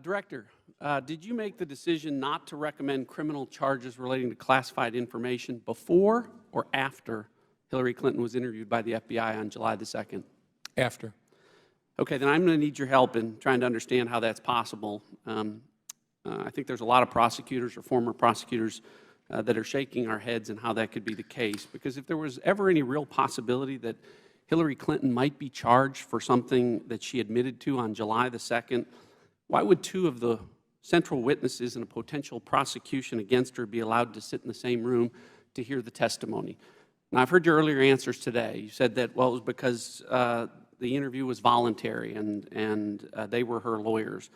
Director, did you make the decision not to recommend criminal charges relating to classified information before or after Hillary Clinton was interviewed by the FBI on July the 2nd? After. Okay, then I'm going to need your help in trying to understand how that's possible. I think there's a lot of prosecutors or former prosecutors that are shaking our heads in how that could be the case, because if there was ever any real possibility that Hillary Clinton might be charged for something that she admitted to on July the 2nd, why would two of the central witnesses in a potential prosecution against her be allowed to sit in the same room to hear the testimony? Now, I've heard your earlier answers today. You said that, well, it was because the interview was voluntary and they were her lawyers.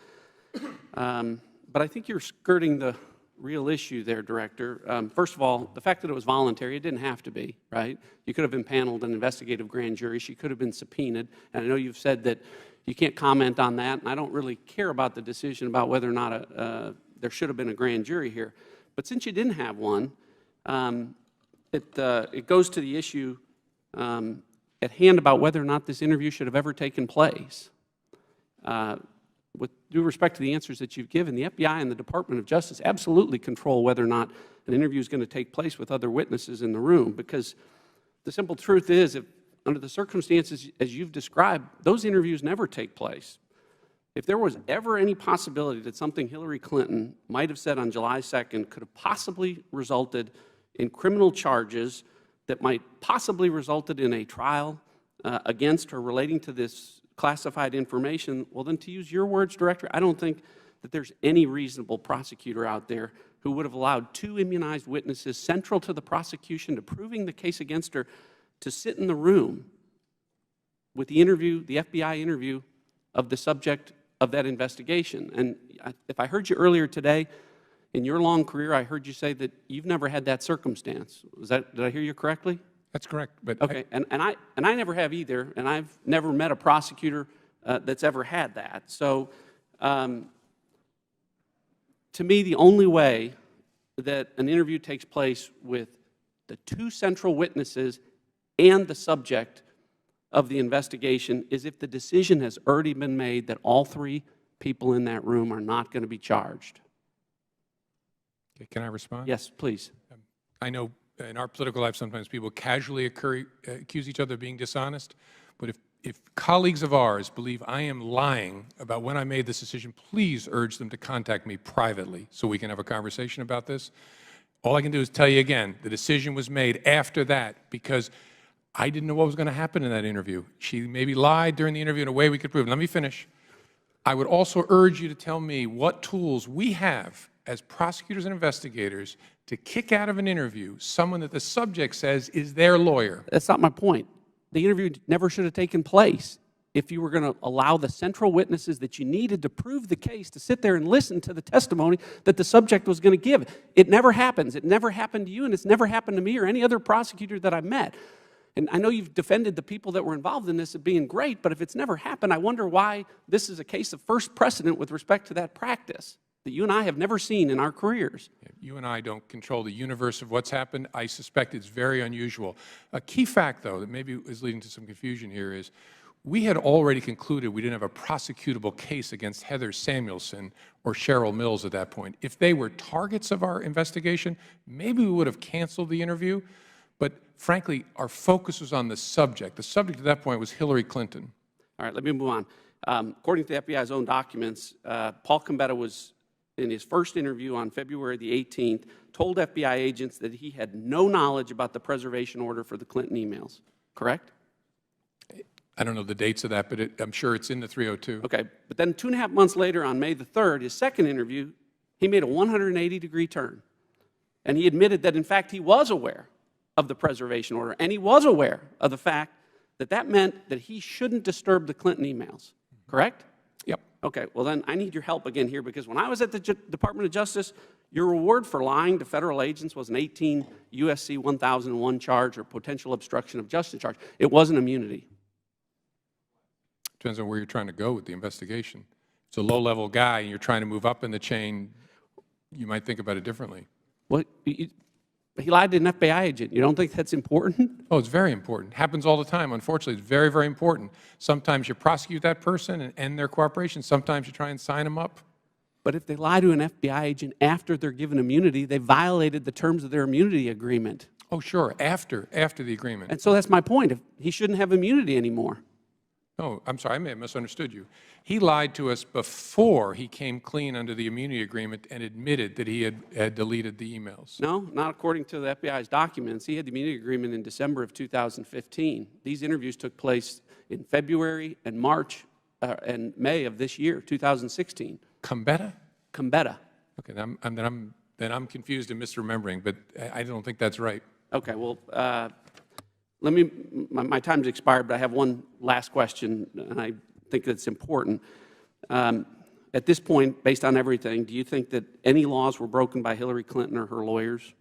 But I think you're skirting the real issue there, Director. First of all, the fact that it was voluntary, it didn't have to be, right? You could have impaneled an investigative grand jury. She could have been subpoenaed. And I know you've said that you can't comment on that, and I don't really care about the decision about whether or not there should have been a grand jury here. But since you didn't have one, it goes to the issue at hand about whether or not this interview should have ever taken place. With due respect to the answers that you've given, the FBI and the Department of Justice absolutely control whether or not an interview is going to take place with other witnesses in the room, because the simple truth is, if under the circumstances as you've described, those interviews never take place. If there was ever any possibility that something Hillary Clinton might have said on July 2nd could have possibly resulted in criminal charges that might possibly resulted in a trial against her relating to this classified information, well then, to use your words, Director, I don't think that there's any reasonable prosecutor out there who would have allowed two immunized witnesses central to the prosecution to proving the case against her to sit in the room with the interview, the FBI interview of the subject of that investigation. And if I heard you earlier today, in your long career, I heard you say that you've never had that circumstance. Did I hear you correctly? That's correct. But okay, and I never have either, and I've never met a prosecutor that's ever had that. So, to me, the only way that an interview takes place with the two central witnesses and the subject of the investigation is if the decision has already been made that all three people in that room are not going to be charged. Okay, can I respond? Yes, please. I know in our political life sometimes people casually accuse each other of being dishonest, but if colleagues of ours believe I am lying about when I made this decision, please urge them to contact me privately so we can have a conversation about this. All I can do is tell you again, the decision was made after that because I didn't know what was going to happen in that interview. She maybe lied during the interview in a way we could prove. Let me finish. I would also urge you to tell me what tools we have as prosecutors and investigators to kick out of an interview someone that the subject says is their lawyer. That's not my point. The interview never should have taken place if you were going to allow the central witnesses that you needed to prove the case to sit there and listen to the testimony that the subject was going to give. It never happens. It never happened to you, and it's never happened to me or any other prosecutor that I've met. And I know you've defended the people that were involved in this as being great, but if it's never happened, I wonder why this is a case of first precedent with respect to that practice that you and I have never seen in our careers. You and I don't control the universe of what's happened. I suspect it's very unusual. A key fact, though, that maybe is leading to some confusion here is we had already concluded we didn't have a prosecutable case against Heather Samuelson or Cheryl Mills at that point. If they were targets of our investigation, maybe we would have canceled the interview. But frankly, our focus was on the subject. The subject at that point was Hillary Clinton. All right, let me move on. According to the FBI's own documents, Paul Gambetta was, in his first interview on February the 18th, told FBI agents that he had no knowledge about the preservation order for the Clinton emails, correct? I don't know the dates of that, but I'm sure it's in the 302. Okay, but then 2.5 months later, on May the 3rd, his second interview, he made a 180-degree turn. And he admitted that, in fact, he was aware of the preservation order, and he was aware of the fact that that meant that he shouldn't disturb the Clinton emails, correct? Yep. Okay, well then I need your help again here, because when I was at the Department of Justice, your reward for lying to federal agents was an 18 U.S.C. 1001 charge or potential obstruction of justice charge. It wasn't immunity. Depends on where you're trying to go with the investigation. If it's a low-level guy and you're trying to move up in the chain, you might think about it differently. Well, he lied to an FBI agent. You don't think that's important? Oh, it's very important. Happens all the time. Unfortunately, it's very, very important. Sometimes you prosecute that person and end their cooperation. Sometimes you try and sign them up But if they lie to an FBI agent after they're given immunity, they violated the terms of their immunity agreement. Oh, sure, after the agreement. And so that's my point. He shouldn't have immunity anymore. No, I'm sorry, I may have misunderstood you. He lied to us before he came clean under the immunity agreement and admitted that he had deleted the emails. No, not according to the FBI's documents. He had the immunity agreement in December of 2015. These interviews took place in February and March and May of this year, 2016. Combetta? Combetta. Okay, then I'm confused and misremembering, but I don't think that's right. Okay, well, my time's expired, but I have one last question, and I think it's important. At this point, based on everything, do you think that any laws were broken by Hillary Clinton or her lawyers?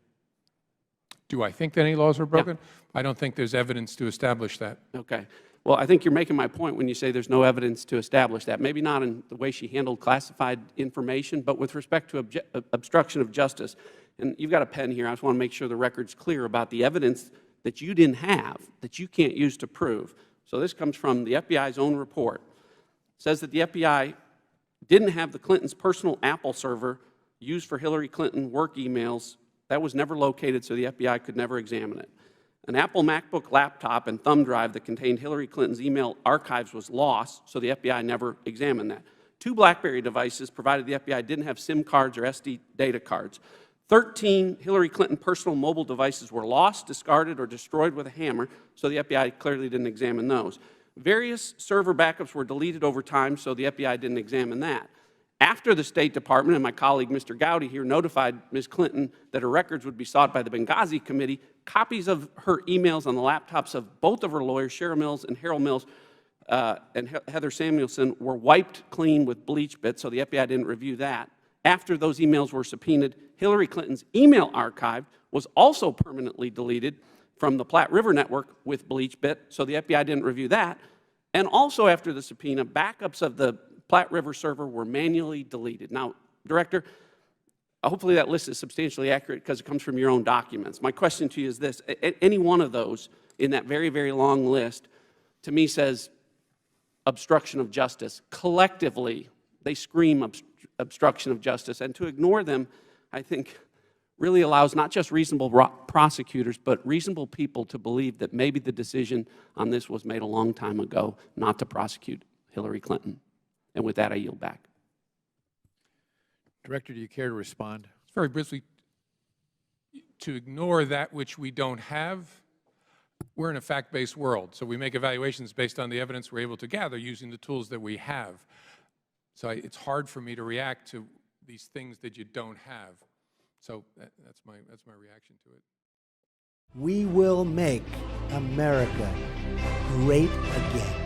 Do I think that any laws were broken? Yeah. I don't think there's evidence to establish that. Okay. Well, I think you're making my point when you say there's no evidence to establish that. Maybe not in the way she handled classified information, but with respect to obstruction of justice. And you've got a pen here. I just want to make sure the record's clear about the evidence that you didn't have, that you can't use to prove. So this comes from the FBI's own report. It says that the FBI didn't have the Clintons' personal Apple server used for Hillary Clinton work emails. That was never located, so the FBI could never examine it. An Apple MacBook laptop and thumb drive that contained Hillary Clinton's email archives was lost, so the FBI never examined that. 2 BlackBerry devices, provided the FBI didn't have SIM cards or SD data cards. 13 Hillary Clinton personal mobile devices were lost, discarded, or destroyed with a hammer, so the FBI clearly didn't examine those. Various server backups were deleted over time, so the FBI didn't examine that. After the State Department and my colleague, Mr. Gowdy, here notified Ms. Clinton that her records would be sought by the Benghazi Committee, copies of her emails on the laptops of both of her lawyers, Cheryl Mills and Harold Mills, and Heather Samuelson, were wiped clean with bleach bits, so the FBI didn't review that. After those emails were subpoenaed, Hillary Clinton's email archive was also permanently deleted from the Platte River Network with bleach bit, so the FBI didn't review that. And also after the subpoena, backups of the Platte River server were manually deleted. Now, Director, hopefully that list is substantially accurate because it comes from your own documents. My question to you is this. Any one of those in that very, very long list, to me, says obstruction of justice. Collectively, they scream obstruction of justice. And to ignore them, I think, really allows not just reasonable prosecutors, but reasonable people to believe that maybe the decision on this was made a long time ago not to prosecute Hillary Clinton. And with that, I yield back. Director, do you care to respond? Very briefly, to ignore that which we don't have, we're in a fact-based world, so we make evaluations based on the evidence we're able to gather using the tools that we have. So it's hard for me to react to these things that you don't have. So that's my reaction to it. We will make America great again.